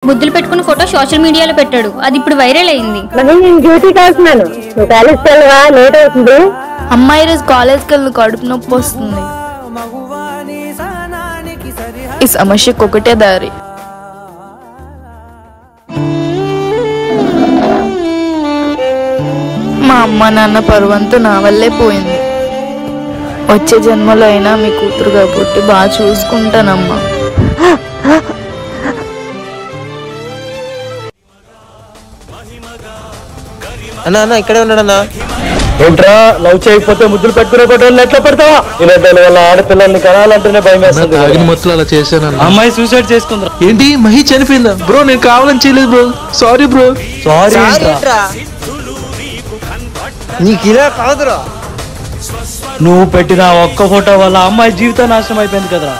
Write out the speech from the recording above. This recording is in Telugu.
ముద్దులు పెట్టుకున్న ఫోటో సోషల్ మీడియాలో పెట్టాడు. అది ఇప్పుడు వైరల్ అయింది. నేను డ్యూటీకి వెళ్తున్నాను. నువ్వు కాలేజ్కి వెళ్ళవా? లేట్ అవుతుంది. అమ్మాయి రోజు కాలేజ్కి వెళ్ళి కడుపు నొప్పి వస్తుంది. ఈ సమస్యకు ఒకటే దారి. మా అమ్మ నాన్న పరువంతా నా వల్లే పోయింది. వచ్చే జన్మలో అయినా మీ కూతురుగా పుట్టి బాగా చూసుకుంటానమ్మా. అన్నా ఇక్కడే ఉన్నాడన్నా. ఏంట్రా లవ్ చేయకపోతే ముద్దులు పెట్టుకునే కొట్టని ఎట్లా పెడతావా? ఇలాంటి వల్ల ఆడపిల్లల్ని కనాలంటేనే భయం వేస్తుంది. మొత్తం అలా చేశాను. అమ్మాయి సూసైడ్ చేసుకుందా? ఏంటి మహి చనిపోయిందా? బ్రో నేను కావాలని చేయలేదు బ్రో. Sorry bro. సారీ. నీకు ఇలా కాదురా. నువ్వు పెట్టిన ఒక్క ఫోటో వల్ల అమ్మాయి జీవితం నాశనం అయిపోయింది కదరా.